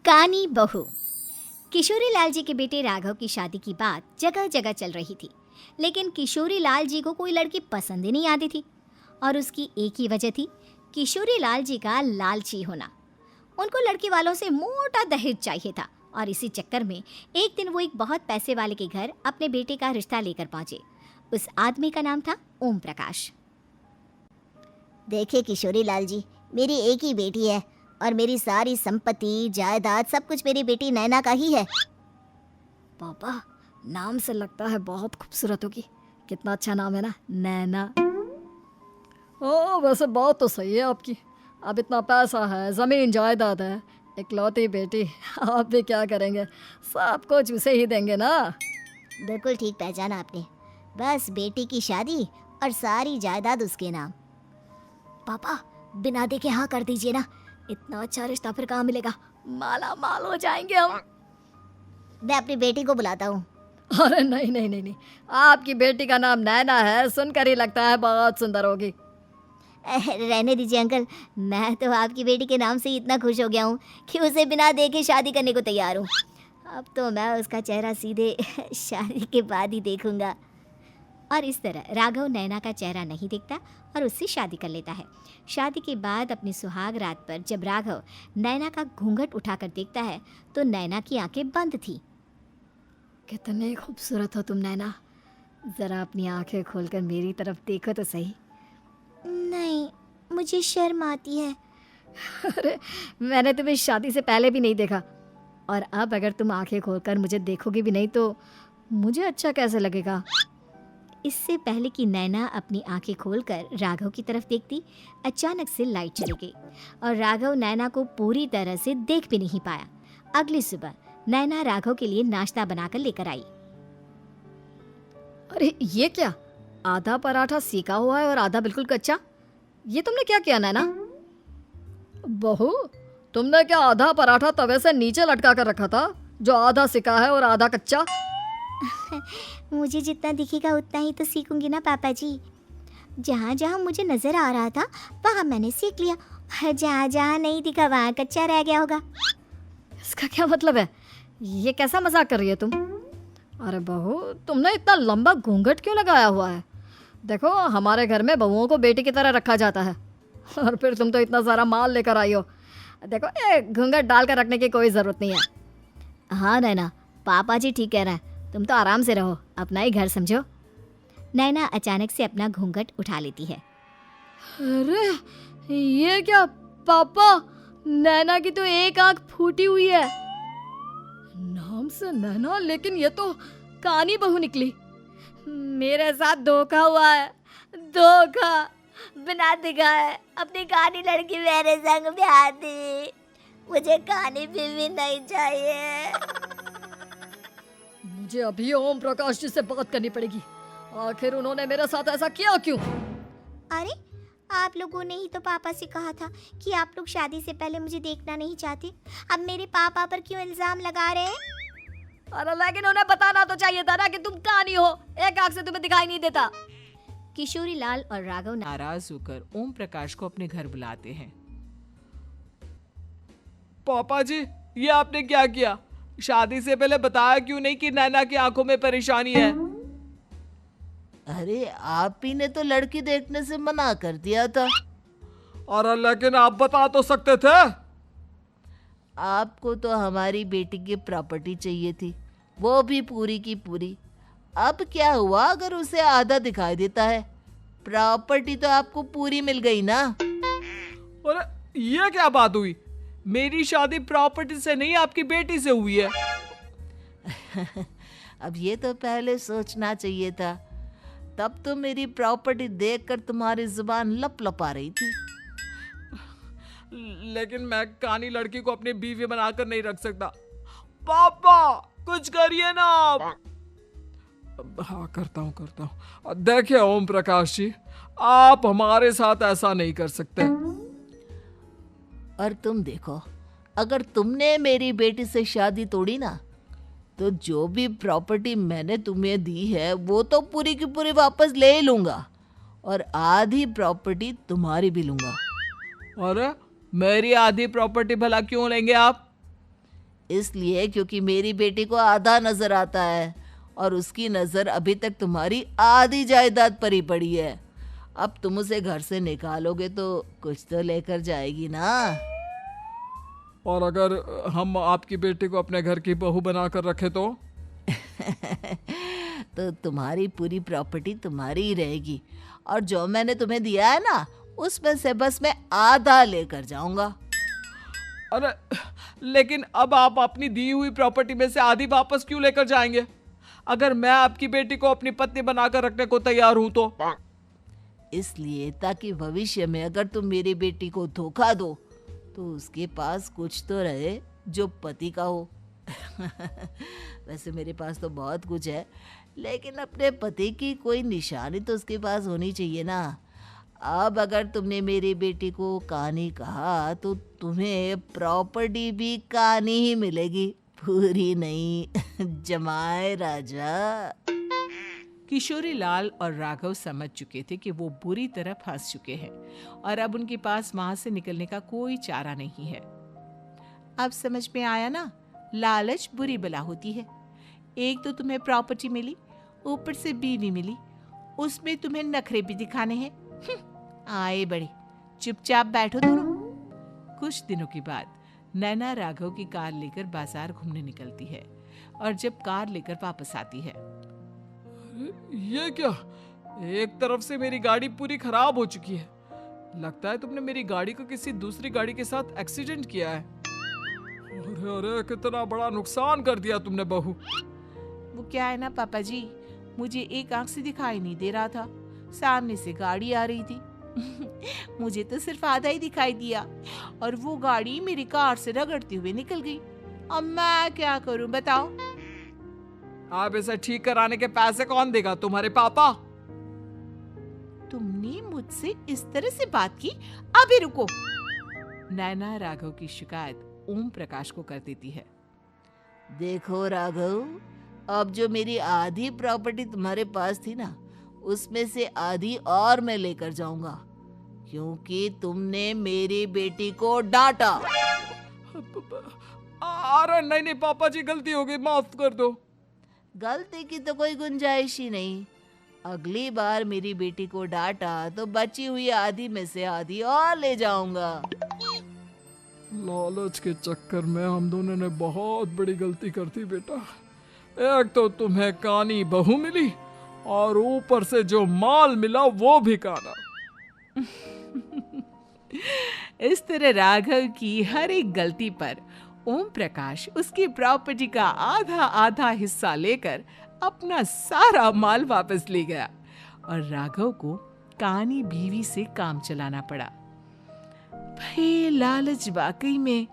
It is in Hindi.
कानी बहू। किशोरी लाल जी के बेटे राघव की शादी की बात जगह जगह चल रही थी, लेकिन किशोरी लाल जी को कोई लड़की पसंद ही नहीं आती थी। और उसकी एक ही वजह थी, किशोरी लाल जी का लालची होना। उनको लड़की वालों से मोटा दहेज चाहिए था और इसी चक्कर में एक दिन वो एक बहुत पैसे वाले के घर अपने बेटे का रिश्ता लेकर पहुंचे। उस आदमी का नाम था ओम प्रकाश। देखिए किशोरी लाल जी, मेरी एक ही बेटी है और मेरी सारी संपत्ति जायदाद सब कुछ मेरी बेटी नैना का ही है। पापा, नाम से लगता है बहुत खूबसूरत होगी। कितना अच्छा नाम है ना, नैना। वैसे बात तो सही है आपकी। अब इतना पैसा है, ज़मीन जायदाद है, इकलौती बेटी, आप भी क्या करेंगे? सब कुछ उसे ही देंगे ना। बिल्कुल ठीक पहचाना आपने। बस बेटी की शादी और सारी जायदाद उसके नाम। पापा, बिना देखे हाँ कर दीजिए ना, इतना अच्छा रिश्ता फिर कहाँ मिलेगा, माला माल हो जाएंगे हम। मैं अपनी बेटी को बुलाता हूँ। अरे नहीं नहीं नहीं नहीं, आपकी बेटी का नाम नैना है, सुनकर ही लगता है बहुत सुंदर होगी। रहने दीजिए अंकल, मैं तो आपकी बेटी के नाम से ही इतना खुश हो गया हूँ कि उसे बिना देखे शादी करने को तैयार हूँ। अब तो मैं उसका चेहरा सीधे शादी के बाद ही देखूंगा। और इस तरह राघव नैना का चेहरा नहीं देखता और उससे शादी कर लेता है। शादी के बाद अपनी सुहाग रात पर जब राघव नैना का घूंघट उठाकर देखता है तो नैना की आंखें बंद थी। कितने खूबसूरत हो तुम नैना, ज़रा अपनी आंखें खोलकर मेरी तरफ देखो तो सही। नहीं, मुझे शर्म आती है। अरे मैंने तुम्हें शादी से पहले भी नहीं देखा, और अब अगर तुम आंखें खोलकर मुझे देखोगी भी नहीं तो मुझे अच्छा कैसे लगेगा? इससे पहले कि नैना अपनी आंखें खोलकर राघव की तरफ देखती, अचानक से लाइट चली गई और राघव नैना को पूरी तरह से देख भी नहीं पाया। अगली सुबह नैना राघव के लिए नाश्ता बनाकर लेकर आई। अरे ये क्या, आधा पराठा सेका हुआ है और आधा बिल्कुल कच्चा। ये तुमने क्या किया नैना? बहू, तुमने क्या आधा पराठा तवे से नीचे लटका कर रखा था जो आधा सेका है और आधा कच्चा? मुझे जितना दिखेगा उतना ही तो सीखूंगी ना पापा जी। जहाँ जहाँ मुझे नजर आ रहा था वहाँ मैंने सीख लिया, जहाँ जहाँ नहीं दिखा वहाँ कच्चा रह गया होगा। इसका क्या मतलब है? ये कैसा मजाक कर रही है तुम? अरे बहू, तुमने इतना लंबा घूंघट क्यों लगाया हुआ है? देखो, हमारे घर में बहुओं को बेटी की तरह रखा जाता है, और फिर तुम तो इतना सारा माल लेकर आई हो। देखो, ये घूंघट डाल कर रखने की कोई ज़रूरत नहीं है। हाँ नैना, पापा जी ठीक कह रहे हैं, तुम तो आराम से रहो, अपना ही घर समझो। नैना अचानक से अपना घूंघट उठा लेती है। अरे ये क्या पापा, नैना की तो एक आंख फूटी हुई है। नाम से नैना, लेकिन ये तो कानी बहू निकली। मेरे साथ धोखा हुआ है, धोखा। बिना दिखाए अपनी कानी लड़की मेरे संग ब्याह दी। मुझे कानी बीवी नहीं चाहिए। मुझे अभी ओम प्रकाश जी से बात करनी पड़ेगी। आखिर उन्होंने मेरे साथ ऐसा किया क्यों? अरे, आप लोगों ने ही तो पापा से कहा था कि आप लोग शादी से पहले मुझे देखना नहीं चाहते। अब मेरे पापा पर क्यों इल्जाम लगा रहे हैं? अरे लेकिन उन्हें बताना तो चाहिए था ना कि तुम कानी हो, एक आंख से तुम्हें दिखाई नहीं देता। किशोरी लाल और राघव नाराज होकर ओम प्रकाश को अपने घर बुलाते हैं। पापा जी, ये आपने क्या किया? शादी से पहले बताया क्यों नहीं कि नैना की आंखों में परेशानी है? अरे आप ही ने तो लड़की देखने से मना कर दिया था। अरे लेकिन आप बता तो सकते थे। आपको तो हमारी बेटी की प्रॉपर्टी चाहिए थी, वो भी पूरी की पूरी। अब क्या हुआ अगर उसे आधा दिखाई देता है? प्रॉपर्टी तो आपको पूरी मिल गई ना। अरे ये क्या बात हुई? मेरी शादी प्रॉपर्टी से नहीं, आपकी बेटी से हुई है। अब ये तो पहले सोचना चाहिए था, तब तो मेरी प्रॉपर्टी देखकर तुम्हारी जुबान लप लपा रही थी। लेकिन मैं कानी लड़की को अपनी बीवी बनाकर नहीं रख सकता। पापा कुछ करिए ना आप। हाँ करता हूँ। देखिए ओम प्रकाश जी, आप हमारे साथ ऐसा नहीं कर सकते। और तुम देखो, अगर तुमने मेरी बेटी से शादी तोड़ी ना, तो जो भी प्रॉपर्टी मैंने तुम्हें दी है वो तो पूरी की पूरी वापस ले लूंगा, और आधी प्रॉपर्टी तुम्हारी भी लूंगा। अरे मेरी आधी प्रॉपर्टी भला क्यों लेंगे आप? इसलिए क्योंकि मेरी बेटी को आधा नजर आता है और उसकी नजर अभी तक तुम्हारी आधी जायदाद पर ही पड़ी है। अब तुम उसे घर से निकालोगे तो कुछ तो लेकर जाएगी ना। और अगर हम आपकी बेटी को अपने घर की बहू बनाकर रखे तो? तो तुम्हारी पूरी प्रॉपर्टी तुम्हारी ही रहेगी और जो मैंने तुम्हें दिया है ना उसमें से बस मैं आधा लेकर जाऊंगा। अरे लेकिन अब आप अपनी दी हुई प्रॉपर्टी में से आधी वापस क्यों लेकर जाएंगे? अगर मैं आपकी बेटी को अपनी पत्नी बनाकर रखने को तैयार हूं तो? इसलिए ताकि भविष्य में अगर तुम मेरी बेटी को धोखा दो तो उसके पास कुछ तो रहे जो पति का हो। वैसे मेरे पास तो बहुत कुछ है, लेकिन अपने पति की कोई निशानी तो उसके पास होनी चाहिए ना। अब अगर तुमने मेरी बेटी को कानी कहा तो तुम्हें प्रॉपर्टी भी कानी ही मिलेगी, पूरी नहीं। जमाए राजा। किशोरी लाल और राघव समझ चुके थे कि वो बुरी तरह फंस चुके हैं और अब उनके पास वहां से निकलने का कोई चारा नहीं है। अब समझ में आया ना, लालच बुरी बला होती है। एक तो तुम्हें प्रॉपर्टी मिली, ऊपर से बीवी मिली, उसमें तुम्हें नखरे भी दिखाने हैं। आए बड़े, चुपचाप बैठो दोनों। कुछ दिनों के बाद नैना राघव की कार लेकर बाजार घूमने निकलती है और जब कार लेकर वापस आती है, ये क्या? एक तरफ से मेरी गाड़ी पूरी खराब हो चुकी है। लगता है तुमने मेरी गाड़ी को किसी दूसरी गाड़ी के साथ एक्सीडेंट किया है। अरे अरे, कितना बड़ा नुकसान कर दिया तुमने बहू। वो क्या है ना पापा जी, मुझे एक आंख से दिखाई नहीं दे रहा था, सामने से गाड़ी आ रही थी। मुझे तो सिर्फ आधा ही दिखाई दिया और वो गाड़ी मेरी कार से रगड़ते हुए निकल गई। अब मैं क्या करूं बताओ? आप इसे ठीक कराने के पैसे कौन देगा? तुम्हारे पापा? तुमने मुझसे इस तरह से बात की? अभी रुको। नैना राघव की शिकायत ओम प्रकाश को कर देती है। देखो राघव, अब जो मेरी आधी प्रॉपर्टी तुम्हारे पास थी ना उसमें से आधी और मैं लेकर जाऊंगा, क्योंकि तुमने मेरी बेटी को डांटा। अरे नहीं नहीं पापा जी, गलती हो गई, माफ कर दो। गलती की तो कोई गुंजाइश ही नहीं। अगली बार मेरी बेटी को डांटा तो बची हुई आधी में से आधी और ले जाऊंगा। लालच के चक्कर में हम दोनों ने बहुत बड़ी गलती कर दी बेटा। एक तो तुम्हें कानी बहू मिली और ऊपर से जो माल मिला वो भी काना। इस तरह राघव की हर एक गलती पर ओम प्रकाश उसकी प्रॉपर्टी का आधा आधा हिस्सा लेकर अपना सारा माल वापस ले गया और राघव को कानी बीवी से काम चलाना पड़ा। भाई लालच वाकई में